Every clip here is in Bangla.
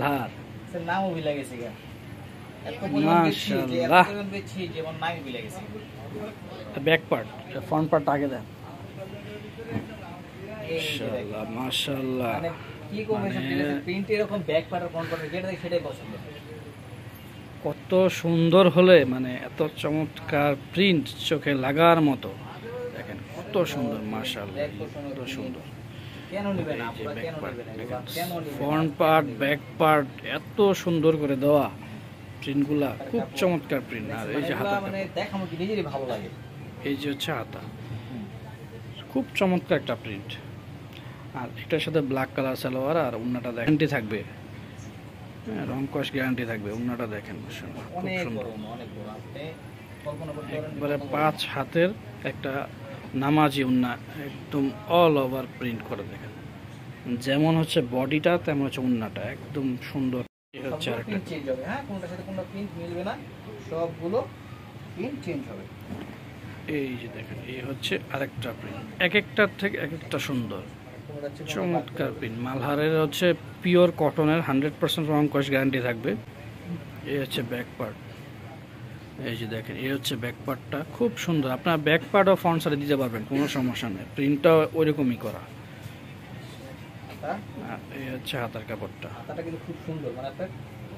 মালহার সে নামও ভুলে গেছি গা এত পরিমাণ বেশি যে এত মাশাআল্লাহ। পরিমাণ বেশি যেমন নামই ভুলে গেছি ব্যাক পার্ট, ফ্রন্ট পার্ট আগে দেন। এই যে দেখেন। মাশাআল্লাহ মাশাআল্লাহ। মানে কি কম্বিনেশন মানে প্রিন্ট এরকম ব্যাক পার্ট ফ্রন্ট পার্ট যেটা দেখি সেটাই পছন্দ কত সুন্দর হলে মানে এত চমৎকার প্রিন্ট চোখে লাগার মতো। দেখেন কত সুন্দর, মাশাআল্লাহ কত সুন্দর। কেন নিবে না এই যে পুরো ব্যাক কেন পার্ট নিবে না দেখেন, কেন নিবে ফ্রন্ট পার্ট ব্যাক পার্ট এত সুন্দর করে দেওয়া, প্রিন্টগুলা খুব চমৎকার প্রিন্ট। আর এই যে হাতা, মানে দেখানো কি নিজেরই ভালো লাগে এই যে হচ্ছে হাতা, খুব চমৎকার একটা প্রিন্ট। আর এটার সাথে ব্ল্যাক কালার সালোয়ার আর ওন্নাটা গ্যারান্টি থাকবে, রং কস গ্যারান্টি থাকবে। ওন্নাটা দেখেন মাশাআল্লাহ খুব অনেক সুন্দর, বড় অনেক বড় আপনি কল্পনা করতে পারেন একবারে 5 হাতের একটা নামাজি ওন্না, একদম অল ওভার প্রিন্ট করে। দেখেন যেমন হচ্ছে বডিটা তেমন হচ্ছে ওন্নাটা একদম সুন্দর। এই হচ্ছে আরেকটা, প্রিন্ট চেঞ্জ হবে হ্যাঁ কোনটার সাথে কোনটা প্রিন্ট মিলবে না সবগুলো প্রিন্ট চেঞ্জ হবে এই যে দেখেন এই হচ্ছে আরেকটা প্রিন্ট, এক একটার থেকে এক একটা সুন্দর কোনটা হচ্ছে চমৎকার প্রিন্ট। মালহারের হচ্ছে পিওর কটনের 100% রং কস গ্যারান্টি থাকবে। এই হচ্ছে ব্যাক পার্ট, এই যে দেখেন এই হচ্ছে ব্যাক পার্টটা খুব সুন্দর। আপনার ব্যাক পার্টও ফ্রন্ট সাইডে দিতে পারবেন, কোনো সমস্যা নেই, প্রিন্টটা ওইরকমই করা। হাতা আর এই হচ্ছে হাতার কাপড়টা, হাতাটা কিন্তু খুব সুন্দর মানে আপনার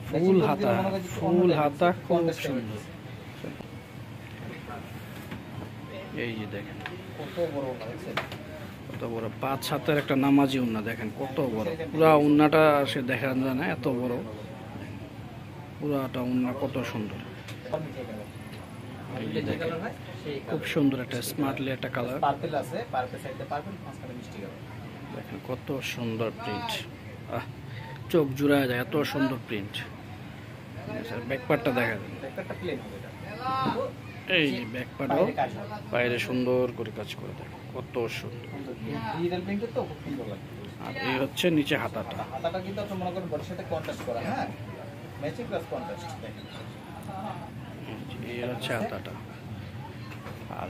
ফুল হাতা, ফুল হাতা খুব সুন্দর। এই যে দেখেন কত বড় লাগছে কত বড় 5 হাতের একটা নামাজি উন্না, দেখেন কত বড় পুরা উন্নাটা, সে দেখা যায় না এত বড় পুরাটা উন্না, কত সুন্দর। এই যে দেখেন খুব সুন্দর একটা স্মার্টলি একটা কালার, পার্পল আছে পার্পল সাইডে পার্পল মাঝখানে মিষ্টি কালার দেখেন কত সুন্দর প্রিন্ট, চোখ জুড়ায় যায় এত সুন্দর প্রিন্ট। ব্যাক পার্টটা দেখা যায়, একটা প্লেন হবে এটা এই যে ব্যাক পার্টও বাইরে সুন্দর করে কাজ করে, দেখেন কত সুন্দর। ডিজিটাল প্রিন্টের তো খুব সুন্দর লাগে আর এই হচ্ছে নিচে হাতাটা, হাতাটা কিন্তু আপনি মনে করেন বডির সাথে কন্ট্রাস্ট করা হ্যাঁ ম্যাচিং প্লাস কন্ট্রাস্ট দেখেন এই হচ্ছে হাতাটা। আর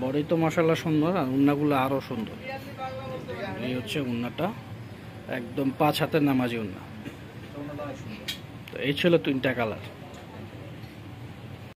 বডি তো মাশাআল্লাহ সুন্দর, আর উন্নাগুলো আরো সুন্দর। এই হচ্ছে উন্নাটা একদম 5 হাতের নামাজি উন্না। তো এই ছিল 3টা কালার।